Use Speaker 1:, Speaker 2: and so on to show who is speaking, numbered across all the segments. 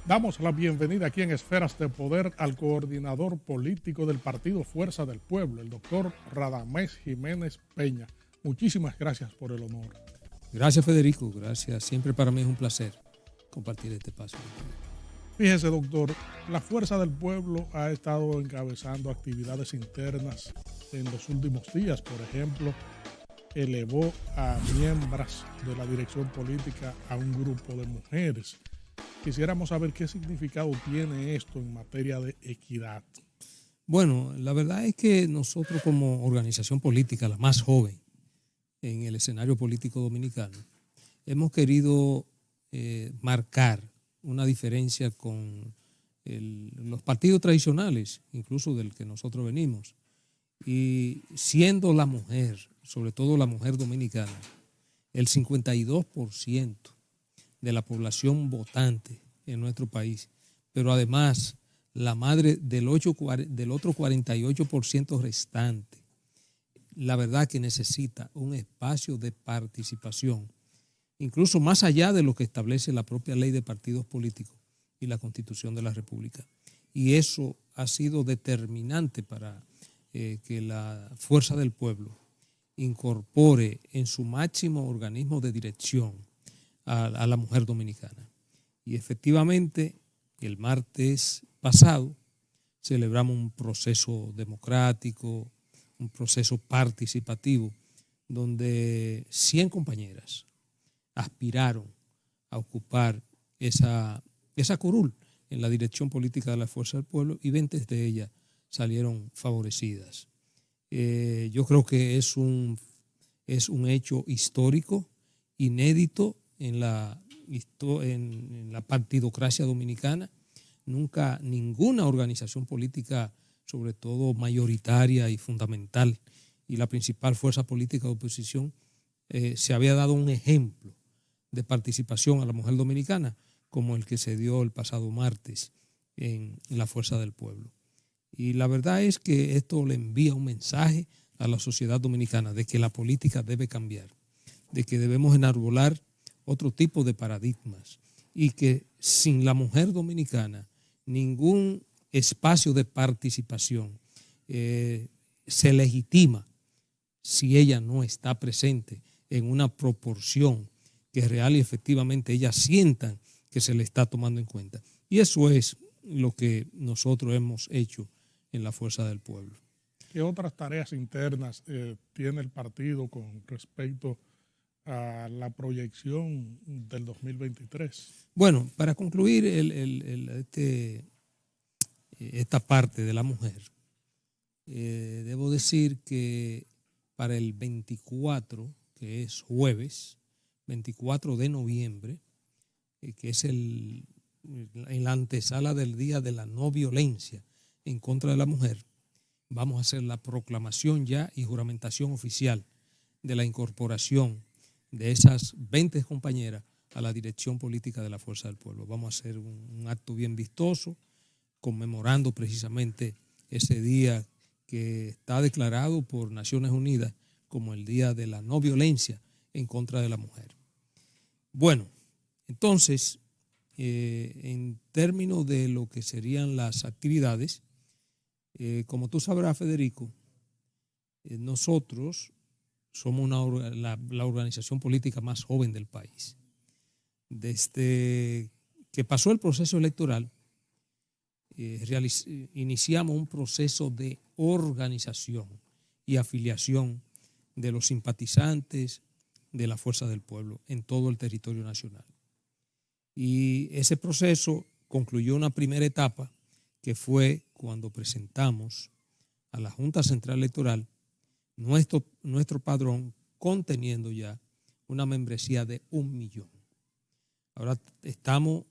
Speaker 1: Damos la bienvenida aquí en Esferas de Poder al coordinador político del partido Fuerza del Pueblo, el doctor Radamés Jiménez Peña. Muchísimas gracias por el honor.
Speaker 2: Gracias, Federico. Gracias. Siempre para mí es un placer compartir este espacio.
Speaker 1: Fíjese, doctor, la Fuerza del Pueblo ha estado encabezando actividades internas en los últimos días. Por ejemplo, elevó a miembros de la dirección política a un grupo de mujeres. Quisiéramos saber qué significado tiene esto en materia de equidad.
Speaker 2: Bueno, la verdad es que nosotros como organización política, la más joven en el escenario político dominicano, hemos querido marcar una diferencia con los partidos tradicionales, incluso del que nosotros venimos. Y siendo la mujer, sobre todo la mujer dominicana, el 52% de la población votante en nuestro país, pero además la madre del otro 48% restante, la verdad que necesita un espacio de participación, incluso más allá de lo que establece la propia ley de partidos políticos y la Constitución de la República. Y eso ha sido determinante para que la Fuerza del Pueblo incorpore en su máximo organismo de dirección a la mujer dominicana. Y efectivamente, el martes pasado celebramos un proceso democrático, un proceso participativo, donde 100 compañeras aspiraron a ocupar esa curul en la dirección política de la Fuerza del Pueblo y 20 de ellas salieron favorecidas. Yo creo que es un hecho histórico, inédito en la partidocracia dominicana. Nunca ninguna organización política, sobre todo mayoritaria y fundamental, y la principal fuerza política de oposición, se había dado un ejemplo de participación a la mujer dominicana como el que se dio el pasado martes en la Fuerza del Pueblo. Y la verdad es que esto le envía un mensaje a la sociedad dominicana de que la política debe cambiar, de que debemos enarbolar otro tipo de paradigmas y que sin la mujer dominicana ningún espacio de participación se legitima si ella no está presente en una proporción que real y efectivamente ellas sientan que se le está tomando en cuenta. Y eso es lo que nosotros hemos hecho en la Fuerza del Pueblo.
Speaker 1: ¿Qué otras tareas internas tiene el partido con respecto a la proyección del 2023?
Speaker 2: Bueno, para concluir esta parte de la mujer, debo decir que para el 24, que es jueves, 24 de noviembre, que es en la antesala del Día de la No Violencia en contra de la mujer, vamos a hacer la proclamación ya y juramentación oficial de la incorporación de esas 20 compañeras a la dirección política de la Fuerza del Pueblo. Vamos a hacer un acto bien vistoso, conmemorando precisamente ese día que está declarado por Naciones Unidas como el Día de la No Violencia en contra de la mujer. Bueno, entonces, en términos de lo que serían las actividades, como tú sabrás, Federico, nosotros somos la organización política más joven del país. Desde que pasó el proceso electoral, iniciamos un proceso de organización y afiliación de los simpatizantes de la Fuerza del Pueblo en todo el territorio nacional. Y ese proceso concluyó una primera etapa que fue cuando presentamos a la Junta Central Electoral nuestro padrón conteniendo ya una membresía de 1 millón. Ahora estamos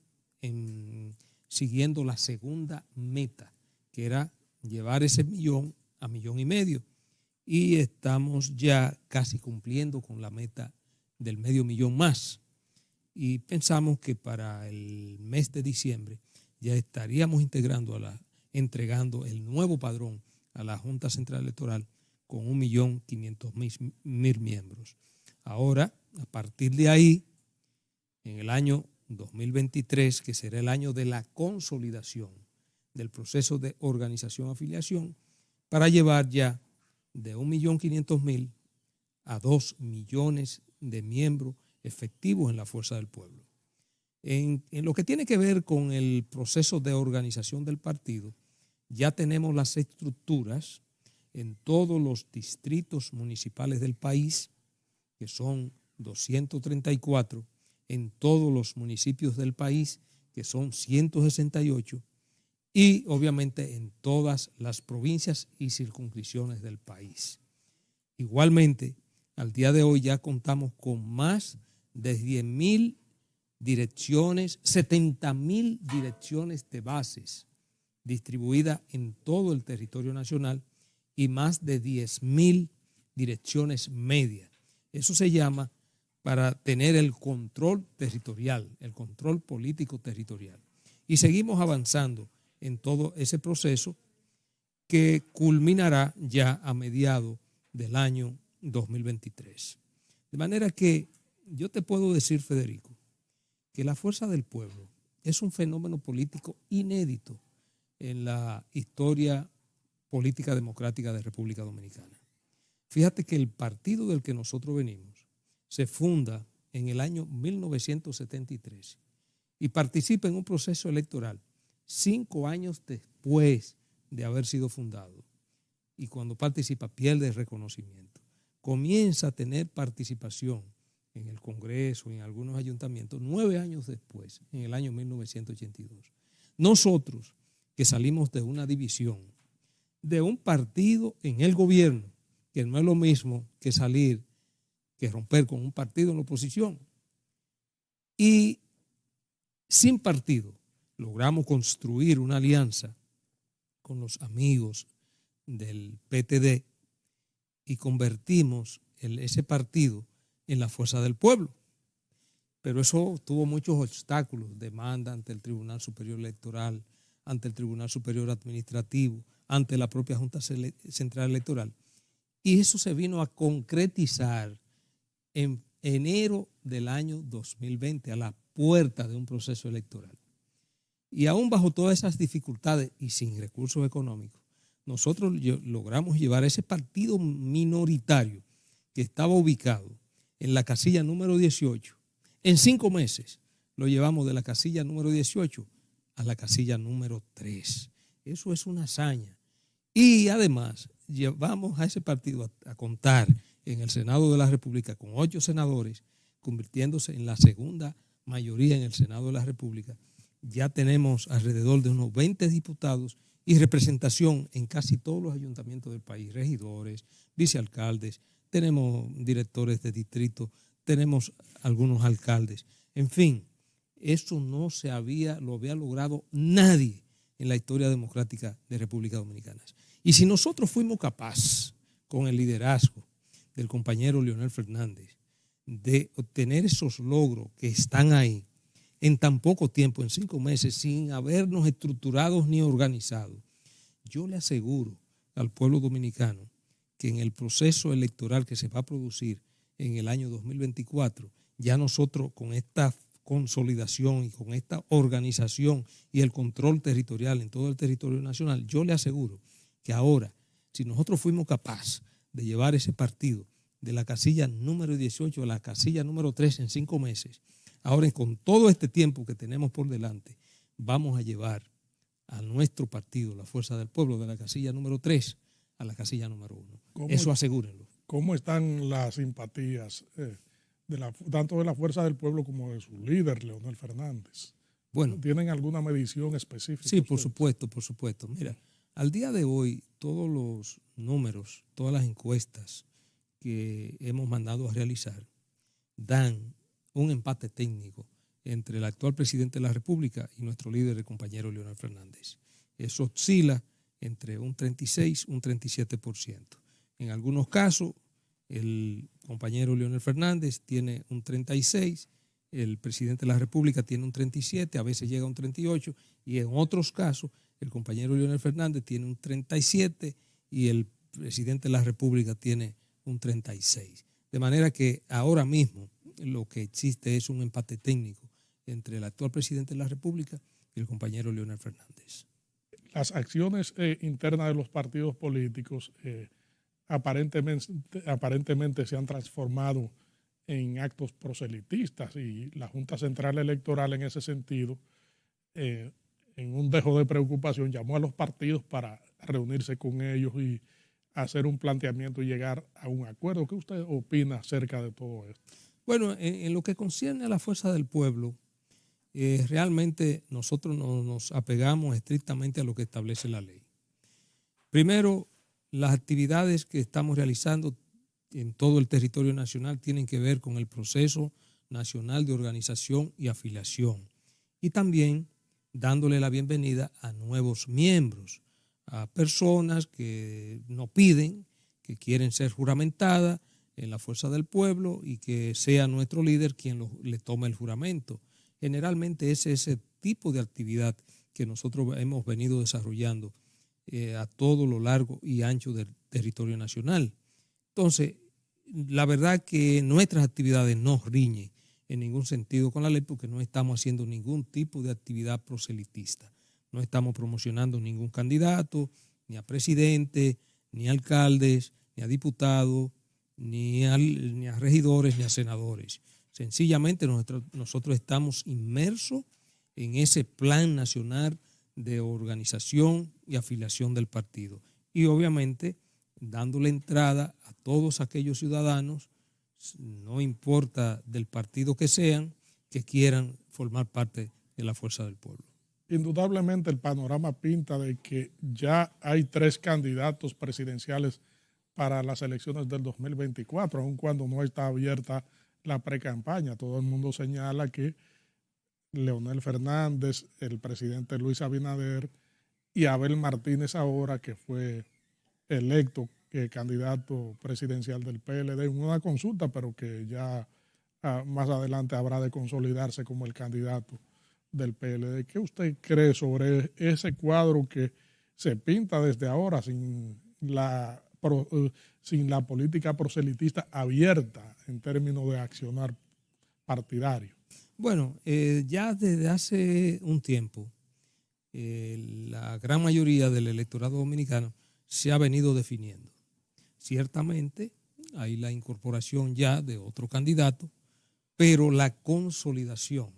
Speaker 2: siguiendo la segunda meta, que era llevar ese millón a 1,5 millones, y estamos ya casi cumpliendo con la meta del 500,000 más. Y pensamos que para el mes de diciembre ya estaríamos entregando el nuevo padrón a la Junta Central Electoral con 1,500,000 miembros. Ahora, a partir de ahí, en el año 2023, que será el año de la consolidación del proceso de organización-afiliación, para llevar ya de 1.500.000 a 2 millones de miembros efectivos en la Fuerza del Pueblo. En lo que tiene que ver con el proceso de organización del partido, ya tenemos las estructuras en todos los distritos municipales del país, que son 234, en todos los municipios del país, que son 168, y obviamente en todas las provincias y circunscripciones del país. Igualmente, al día de hoy ya contamos con más de 10.000 direcciones, 70.000 direcciones de bases distribuidas en todo el territorio nacional y más de 10.000 direcciones medias. Eso se llama para tener el control territorial, el control político territorial. Y seguimos avanzando en todo ese proceso que culminará ya a mediados del año 2023. De manera que yo te puedo decir, Federico, que la Fuerza del Pueblo es un fenómeno político inédito en la historia política democrática de República Dominicana. Fíjate que el partido del que nosotros venimos se funda en el año 1973 y participa en un proceso electoral 5 años después de haber sido fundado. Y cuando participa pierde el reconocimiento. Comienza a tener participación en el Congreso, en algunos ayuntamientos, 9 años después, en el año 1982. Nosotros, que salimos de una división, de un partido en el gobierno, que no es lo mismo que salir, que romper con un partido en la oposición, y sin partido, logramos construir una alianza con los amigos del PTD y convertimos ese partido en la Fuerza del Pueblo. Pero eso tuvo muchos obstáculos, demanda ante el Tribunal Superior Electoral, ante el Tribunal Superior Administrativo, ante la propia Junta Central Electoral. Y eso se vino a concretizar en enero del año 2020, a la puerta de un proceso electoral. Y aún bajo todas esas dificultades y sin recursos económicos, nosotros logramos llevar ese partido minoritario que estaba ubicado en la casilla número 18. En 5 meses lo llevamos de la casilla número 18 a la casilla número 3. Eso es una hazaña. Y además llevamos a ese partido a contar en el Senado de la República con 8 senadores, convirtiéndose en la segunda mayoría en el Senado de la República. Ya tenemos alrededor de unos 20 diputados y representación en casi todos los ayuntamientos del país, regidores, vicealcaldes, tenemos directores de distrito, tenemos algunos alcaldes. En fin, eso no lo había logrado nadie en la historia democrática de República Dominicana. Y si nosotros fuimos capaces, con el liderazgo del compañero Leonel Fernández, de obtener esos logros que están ahí, en tan poco tiempo, en 5 meses, sin habernos estructurados ni organizado, yo le aseguro al pueblo dominicano que en el proceso electoral que se va a producir en el año 2024, ya nosotros con esta consolidación y con esta organización y el control territorial en todo el territorio nacional, yo le aseguro que ahora, si nosotros fuimos capaces de llevar ese partido de la casilla número 18 a la casilla número 3 en 5 meses, ahora con todo este tiempo que tenemos por delante, vamos a llevar a nuestro partido, la Fuerza del Pueblo, de la casilla número 3 a la casilla número 1. Eso asegúrenlo.
Speaker 1: ¿Cómo están las simpatías tanto de la Fuerza del Pueblo como de su líder, Leonel Fernández? Bueno, ¿tienen alguna medición específica?
Speaker 2: Sí, por supuesto, por supuesto. Mira, al día de hoy, todos los números, todas las encuestas que hemos mandado a realizar dan un empate técnico entre el actual presidente de la República y nuestro líder, el compañero Leonel Fernández. Eso oscila entre un 36 y un 37%. En algunos casos, el compañero Leonel Fernández tiene un 36%, el presidente de la República tiene un 37%, a veces llega a un 38%, y en otros casos, el compañero Leonel Fernández tiene un 37% y el presidente de la República tiene un 36%. De manera que ahora mismo lo que existe es un empate técnico entre el actual presidente de la República y el compañero Leonel Fernández.
Speaker 1: Las acciones internas de los partidos políticos aparentemente se han transformado en actos proselitistas y la Junta Central Electoral en ese sentido, en un dejo de preocupación, llamó a los partidos para reunirse con ellos y hacer un planteamiento y llegar a un acuerdo. ¿Qué usted opina acerca de todo esto?
Speaker 2: Bueno, en lo que concierne a la fuerza del pueblo, realmente nosotros nos apegamos estrictamente a lo que establece la ley. Primero, las actividades que estamos realizando en todo el territorio nacional tienen que ver con el proceso nacional de organización y afiliación y también dándole la bienvenida a nuevos miembros, a personas que nos piden, que quieren ser juramentadas en la fuerza del pueblo y que sea nuestro líder quien le tome el juramento. Generalmente es ese tipo de actividad que nosotros hemos venido desarrollando a todo lo largo y ancho del territorio nacional. Entonces, la verdad que nuestras actividades no riñen en ningún sentido con la ley porque no estamos haciendo ningún tipo de actividad proselitista. No estamos promocionando ningún candidato, ni a presidente, ni a alcaldes, ni a diputados, ni a regidores, ni a senadores. Sencillamente nosotros estamos inmersos en ese plan nacional de organización y afiliación del partido. Y obviamente dándole entrada a todos aquellos ciudadanos, no importa del partido que sean, que quieran formar parte de la fuerza del pueblo.
Speaker 1: Indudablemente el panorama pinta de que ya hay 3 candidatos presidenciales para las elecciones del 2024, aun cuando no está abierta la precampaña. Todo el mundo señala que Leonel Fernández, el presidente Luis Abinader y Abel Martínez ahora, que fue electo candidato presidencial del PLD en una consulta, pero que ya más adelante habrá de consolidarse como el candidato del PLD. ¿Qué usted cree sobre ese cuadro que se pinta desde ahora sin la política proselitista abierta en términos de accionar partidario?
Speaker 2: Bueno, ya desde hace un tiempo, la gran mayoría del electorado dominicano se ha venido definiendo. Ciertamente hay la incorporación ya de otro candidato, pero la consolidación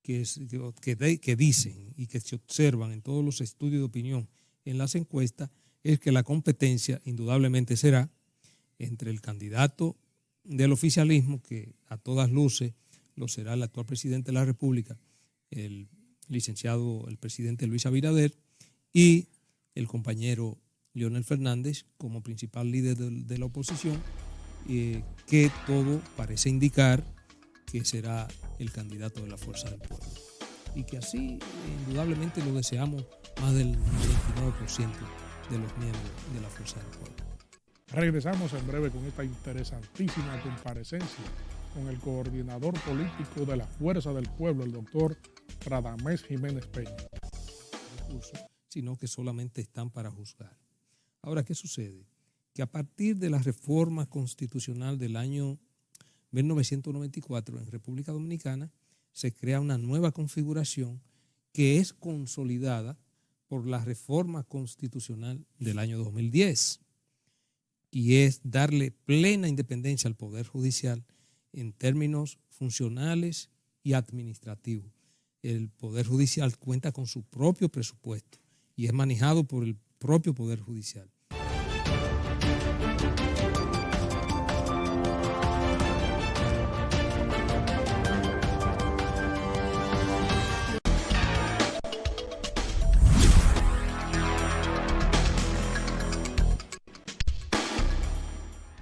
Speaker 2: que dicen y que se observan en todos los estudios de opinión en las encuestas es que la competencia indudablemente será entre el candidato del oficialismo, que a todas luces lo será el actual presidente de la República, el presidente Luis Abinader, y el compañero Leonel Fernández como principal líder de la oposición, que todo parece indicar que será el candidato de la fuerza del pueblo. Y que así indudablemente lo deseamos más del 99% de los miembros de la fuerza del pueblo.
Speaker 1: Regresamos en breve con esta interesantísima comparecencia con el coordinador político de la Fuerza del Pueblo, el doctor Radamés Jiménez Peña.
Speaker 2: Sino que solamente están para juzgar. Ahora, ¿qué sucede? Que a partir de la reforma constitucional del año 1994 en República Dominicana se crea una nueva configuración que es consolidada por la reforma constitucional del año 2010 y es darle plena independencia al Poder Judicial en términos funcionales y administrativos. El Poder Judicial cuenta con su propio presupuesto y es manejado por el propio Poder Judicial.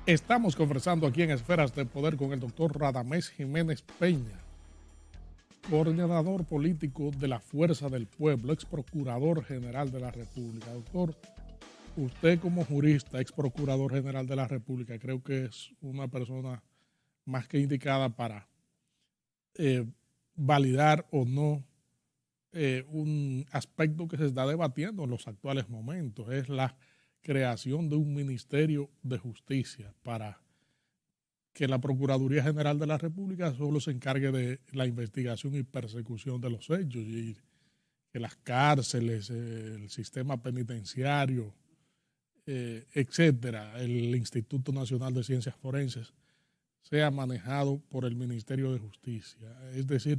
Speaker 1: Estamos conversando aquí en Esferas de Poder con el doctor Radamés Jiménez Peña, coordinador político de la Fuerza del Pueblo, ex procurador general de la República. Doctor, usted como jurista, ex procurador general de la República, creo que es una persona más que indicada para validar o no un aspecto que se está debatiendo en los actuales momentos, es la creación de un Ministerio de Justicia para que la Procuraduría General de la República solo se encargue de la investigación y persecución de los hechos y que las cárceles, el sistema penitenciario, etcétera, el Instituto Nacional de Ciencias Forenses, sea manejado por el Ministerio de Justicia. Es decir,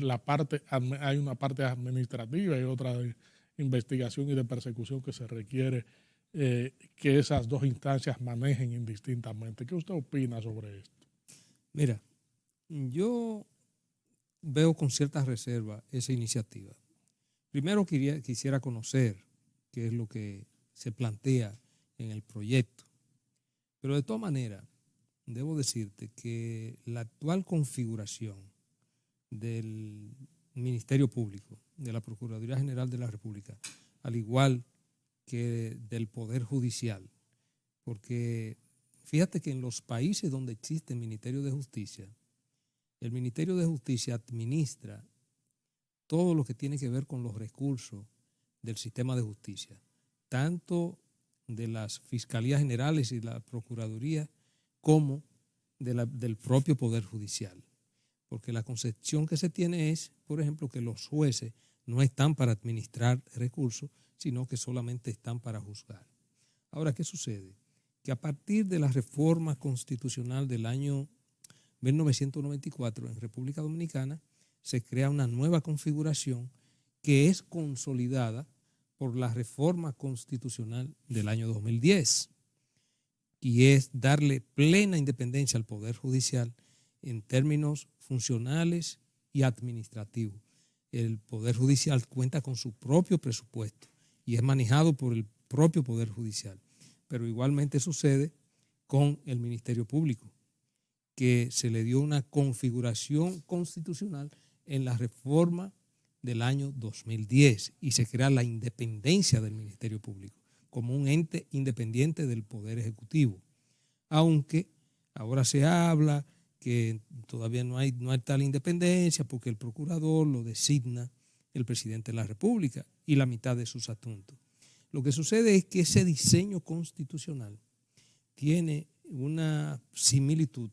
Speaker 1: hay una parte administrativa y otra de investigación y de persecución que se requiere que esas dos instancias manejen indistintamente. ¿Qué usted opina sobre esto?
Speaker 2: Mira, yo veo con cierta reserva esa iniciativa. Primero quisiera conocer qué es lo que se plantea en el proyecto, pero de todas maneras, debo decirte que la actual configuración del Ministerio Público, de la Procuraduría General de la República, al igual que del Poder Judicial, porque fíjate que en los países donde existe el Ministerio de Justicia, el Ministerio de Justicia administra todo lo que tiene que ver con los recursos del sistema de justicia, tanto de las Fiscalías Generales y la Procuraduría, como del propio Poder Judicial. Porque la concepción que se tiene es, por ejemplo, que los jueces no están para administrar recursos, sino que solamente están para juzgar. Ahora, ¿qué sucede? Que a partir de la reforma constitucional del año 1994 en República Dominicana, se crea una nueva configuración que es consolidada por la reforma constitucional del año 2010, y es darle plena independencia al Poder Judicial en términos funcionales y administrativos. El Poder Judicial cuenta con su propio presupuesto y es manejado por el propio Poder Judicial, pero igualmente sucede con el Ministerio Público, que se le dio una configuración constitucional en la reforma del año 2010 y se crea la independencia del Ministerio Público como un ente independiente del Poder Ejecutivo, aunque ahora se habla que todavía no hay tal independencia porque el procurador lo designa el presidente de la República y la mitad de sus asuntos. Lo que sucede es que ese diseño constitucional tiene una similitud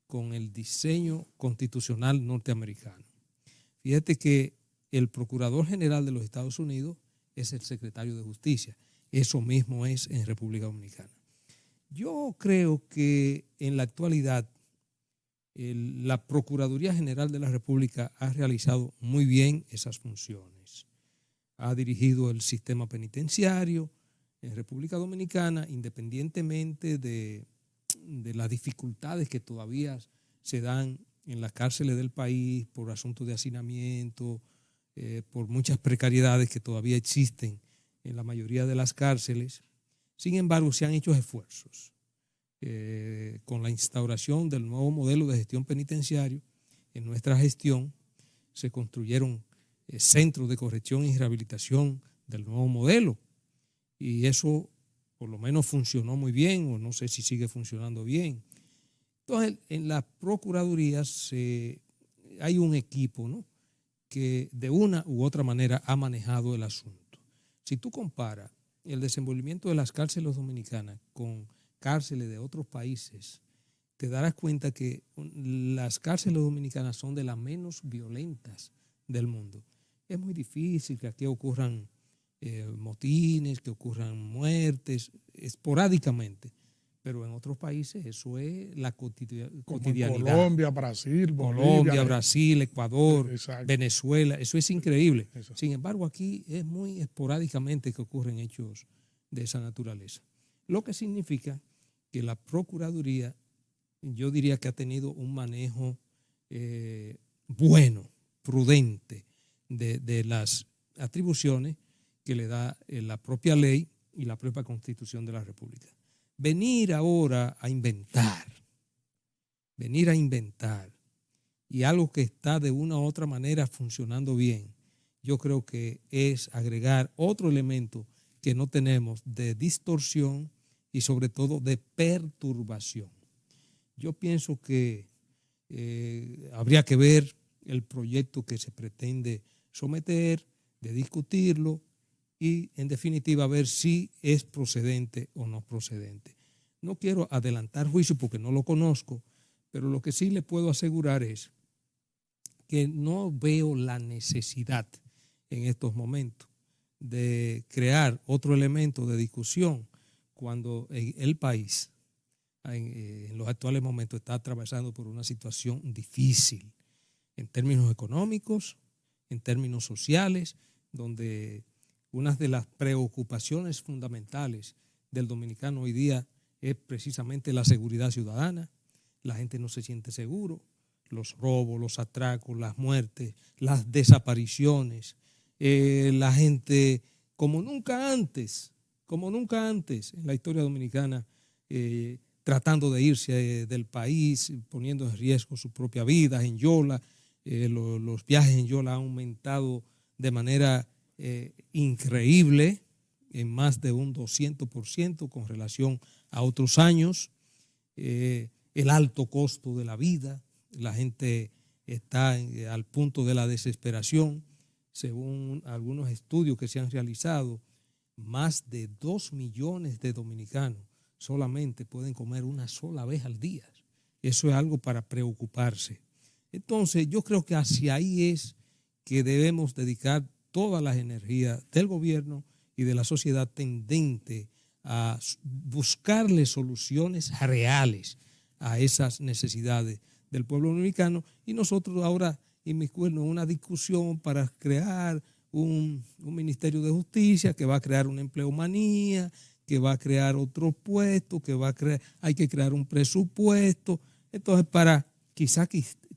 Speaker 2: con el diseño constitucional norteamericano. Fíjate que el Procurador General de los Estados Unidos es el secretario de Justicia. Eso mismo es en República Dominicana. Yo creo que en la actualidad la Procuraduría General de la República ha realizado muy bien esas funciones. Ha dirigido el sistema penitenciario en República Dominicana, independientemente de las dificultades que todavía se dan en las cárceles del país por asuntos de hacinamiento, por muchas precariedades que todavía existen en la mayoría de las cárceles. Sin embargo, se han hecho esfuerzos con la instauración del nuevo modelo de gestión penitenciario. En nuestra gestión se construyeron centros de corrección y rehabilitación del nuevo modelo y eso por lo menos funcionó muy bien, o no sé si sigue funcionando bien. Entonces, en las procuradurías hay un equipo, ¿no?, que de una u otra manera ha manejado el asunto. Si tú comparas el desenvolvimiento de las cárceles dominicanas con cárceles de otros países, te darás cuenta que las cárceles dominicanas son de las menos violentas del mundo. Es muy difícil que aquí ocurran motines, que ocurran muertes esporádicamente, pero en otros países eso es la cotidianidad.
Speaker 1: Colombia, Brasil,
Speaker 2: Bolivia, Brasil, Ecuador,
Speaker 1: exacto,
Speaker 2: Venezuela, eso es increíble.
Speaker 1: Eso.
Speaker 2: Sin embargo, aquí es muy esporádicamente que ocurren hechos de esa naturaleza. Lo que significa que la Procuraduría, yo diría que ha tenido un manejo bueno, prudente de las atribuciones que le da la propia ley y la propia Constitución de la República. Venir ahora a inventar y algo que está de una u otra manera funcionando bien, yo creo que es agregar otro elemento que no tenemos de distorsión y sobre todo de perturbación. Yo pienso que habría que ver el proyecto que se pretende someter, de discutirlo y en definitiva ver si es procedente o no procedente. No quiero adelantar juicio porque no lo conozco, pero lo que sí le puedo asegurar es que no veo la necesidad en estos momentos de crear otro elemento de discusión cuando el país en los actuales momentos está atravesando por una situación difícil en términos económicos, en términos sociales, donde una de las preocupaciones fundamentales del dominicano hoy día es precisamente la seguridad ciudadana. La gente no se siente seguro, los robos, los atracos, las muertes, las desapariciones, la gente como nunca antes en la historia dominicana, tratando de irse del país, poniendo en riesgo su propia vida en Yola. Los viajes en Yola han aumentado de manera increíble, en más de un 200% con relación a otros años. El alto costo de la vida, la gente está al punto de la desesperación. Según algunos estudios que se han realizado, más de 2 millones de dominicanos solamente pueden comer una sola vez al día. Eso es algo para preocuparse. Entonces, yo creo que hacia ahí es que debemos dedicar todas las energías del gobierno y de la sociedad tendente a buscarle soluciones reales a esas necesidades del pueblo dominicano, y nosotros ahora inmiscuirnos en una discusión para crear un Ministerio de Justicia que va a crear una empleomanía, que va a crear otros puestos, hay que crear un presupuesto. Entonces, para quizá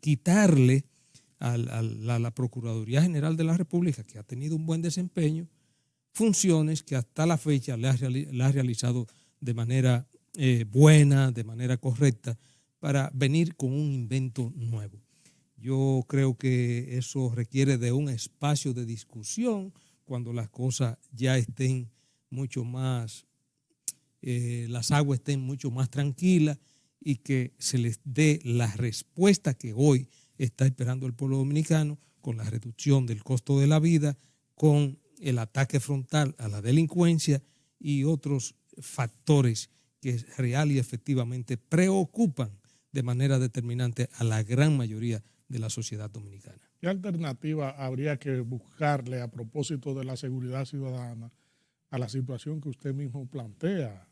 Speaker 2: quitarle a la Procuraduría General de la República, que ha tenido un buen desempeño, funciones que hasta la fecha la ha realizado de manera buena, de manera correcta, para venir con un invento nuevo. Yo creo que eso requiere de un espacio de discusión cuando las cosas ya estén mucho más, las aguas estén mucho más tranquilas y que se les dé la respuesta que hoy está esperando el pueblo dominicano, con la reducción del costo de la vida, con el ataque frontal a la delincuencia y otros factores que real y efectivamente preocupan de manera determinante a la gran mayoría de la sociedad dominicana.
Speaker 1: ¿Qué alternativa habría que buscarle a propósito de la seguridad ciudadana a la situación que usted mismo plantea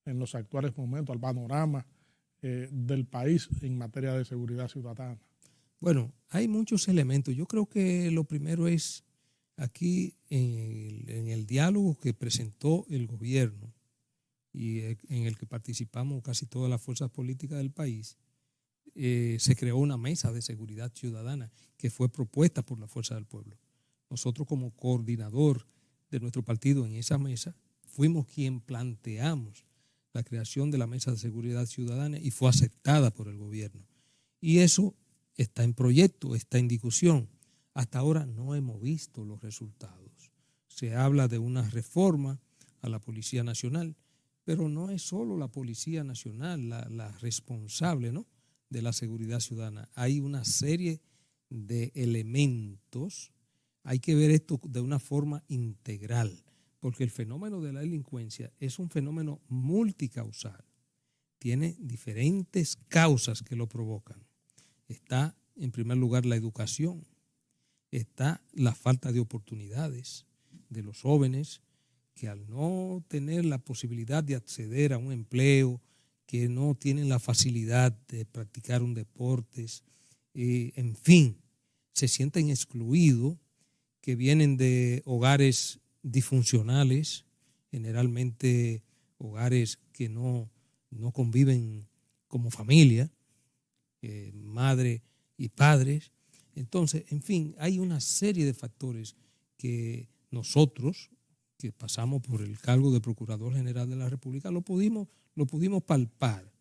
Speaker 1: en los actuales momentos, al panorama del país en materia de seguridad ciudadana?
Speaker 2: Bueno, hay muchos elementos. Yo creo que lo primero es aquí en el diálogo que presentó el gobierno y en el que participamos casi todas las fuerzas políticas del país, se creó una mesa de seguridad ciudadana que fue propuesta por la Fuerza del Pueblo. Nosotros, como coordinador de nuestro partido en esa mesa, fuimos quien planteamos la creación de la mesa de seguridad ciudadana y fue aceptada por el gobierno. Y eso está en proyecto, está en discusión. Hasta ahora no hemos visto los resultados. Se habla de una reforma a la Policía Nacional, pero no es solo la Policía Nacional la responsable, ¿no?, de la seguridad ciudadana. Hay una serie de elementos. Hay que ver esto de una forma integral, porque el fenómeno de la delincuencia es un fenómeno multicausal. Tiene diferentes causas que lo provocan. Está, en primer lugar, la educación. Está la falta de oportunidades de los jóvenes que, al no tener la posibilidad de acceder a un empleo, que no tienen la facilidad de practicar un deporte, en fin, se sienten excluidos, que vienen de hogares disfuncionales, generalmente hogares que no conviven como familia, madre y padres. Entonces, en fin, hay una serie de factores que nosotros, que pasamos por el cargo de Procurador General de la República, lo pudimos palpar.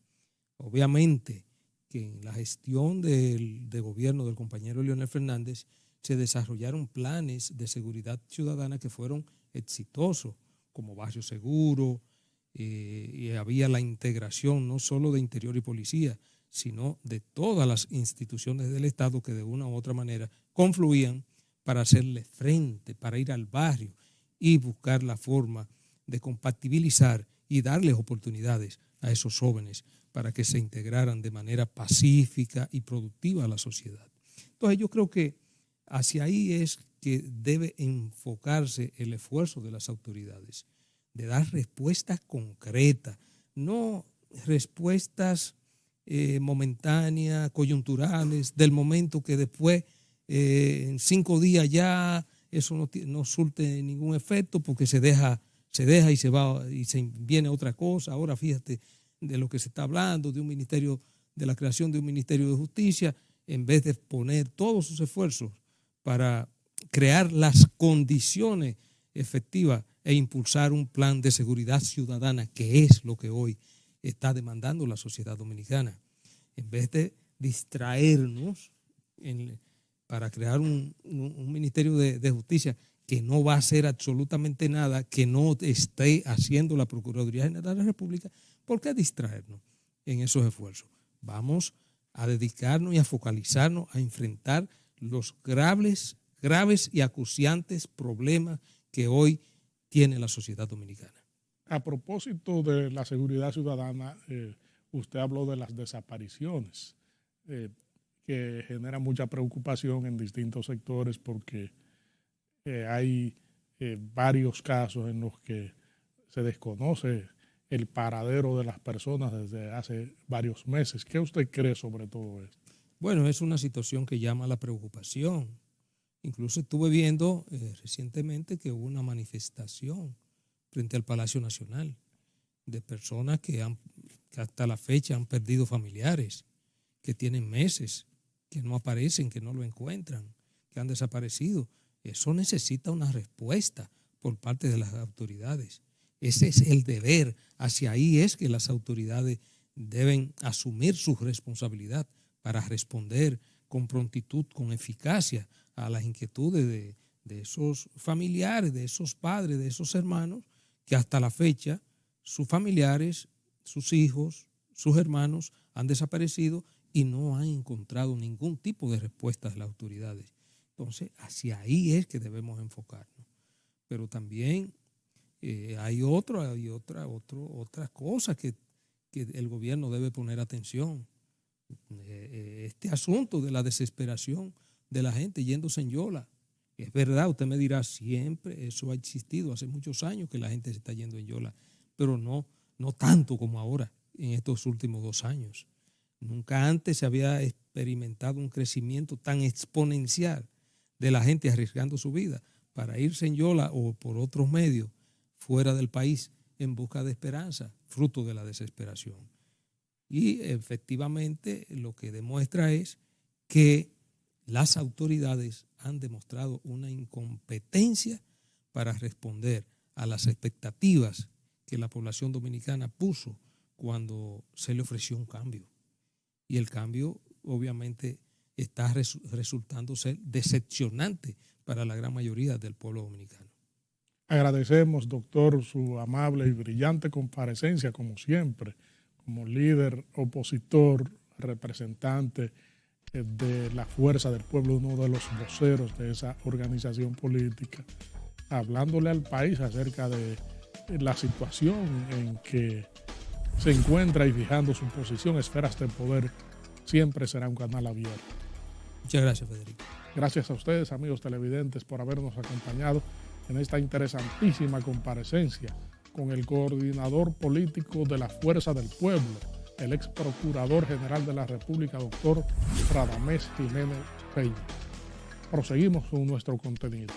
Speaker 2: Obviamente que en la gestión de gobierno del compañero Leonel Fernández se desarrollaron planes de seguridad ciudadana que fueron exitosos, como Barrio Seguro, y había la integración no solo de Interior y Policía, sino de todas las instituciones del Estado que de una u otra manera confluían para hacerle frente, para ir al barrio y buscar la forma de compatibilizar y darles oportunidades a esos jóvenes para que se integraran de manera pacífica y productiva a la sociedad. Entonces yo creo que hacia ahí es que debe enfocarse el esfuerzo de las autoridades, de dar respuestas concretas, no respuestas momentáneas, coyunturales, del momento que después en 5 días ya eso no surte ningún efecto porque se deja y se va y se viene otra cosa. Ahora fíjate de lo que se está hablando, de la creación de un Ministerio de Justicia, en vez de poner todos sus esfuerzos para crear las condiciones efectivas e impulsar un plan de seguridad ciudadana, que es lo que hoy está demandando la sociedad dominicana. En vez de distraernos para crear un Ministerio de Justicia que no va a hacer absolutamente nada, que no esté haciendo la Procuraduría General de la República, ¿por qué distraernos en esos esfuerzos? Vamos a dedicarnos y a focalizarnos a enfrentar los graves y acuciantes problemas que hoy tiene la sociedad dominicana.
Speaker 1: A propósito de la seguridad ciudadana, usted habló de las desapariciones, que genera mucha preocupación en distintos sectores porque hay varios casos en los que se desconoce el paradero de las personas desde hace varios meses. ¿Qué usted cree sobre todo esto?
Speaker 2: Bueno, es una situación que llama a la preocupación. Incluso estuve viendo recientemente que hubo una manifestación frente al Palacio Nacional de personas que hasta la fecha han perdido familiares, que tienen meses, que no aparecen, que no lo encuentran, que han desaparecido. Eso necesita una respuesta por parte de las autoridades. Ese es el deber. Hacia ahí es que las autoridades deben asumir su responsabilidad para responder con prontitud, con eficacia a las inquietudes de esos familiares, de esos padres, de esos hermanos, que hasta la fecha sus familiares, sus hijos, sus hermanos han desaparecido y no han encontrado ningún tipo de respuesta de las autoridades. Entonces, hacia ahí es que debemos enfocarnos. Pero también hay otras cosas que el gobierno debe poner atención. Este asunto de la desesperación de la gente yéndose en yola. Es verdad, usted me dirá, siempre eso ha existido, hace muchos años que la gente se está yendo en yola, pero no tanto como ahora, en estos últimos 2 años. Nunca antes se había experimentado un crecimiento tan exponencial de la gente arriesgando su vida para irse en yola o por otros medios fuera del país en busca de esperanza, fruto de la desesperación. Y efectivamente lo que demuestra es que las autoridades han demostrado una incompetencia para responder a las expectativas que la población dominicana puso cuando se le ofreció un cambio. Y el cambio obviamente está resultando ser decepcionante para la gran mayoría del pueblo dominicano.
Speaker 1: Agradecemos, doctor, su amable y brillante comparecencia, como siempre, como líder opositor, representante de la Fuerza del Pueblo, uno de los voceros de esa organización política, hablándole al país acerca de la situación en que se encuentra y fijando su posición. Esferas de Poder siempre será un canal abierto.
Speaker 2: Muchas gracias, Federico.
Speaker 1: Gracias a ustedes, amigos televidentes, por habernos acompañado en esta interesantísima comparecencia con el coordinador político de la Fuerza del Pueblo, el ex procurador general de la República, doctor Radamés Jiménez Peña. Proseguimos con nuestro contenido.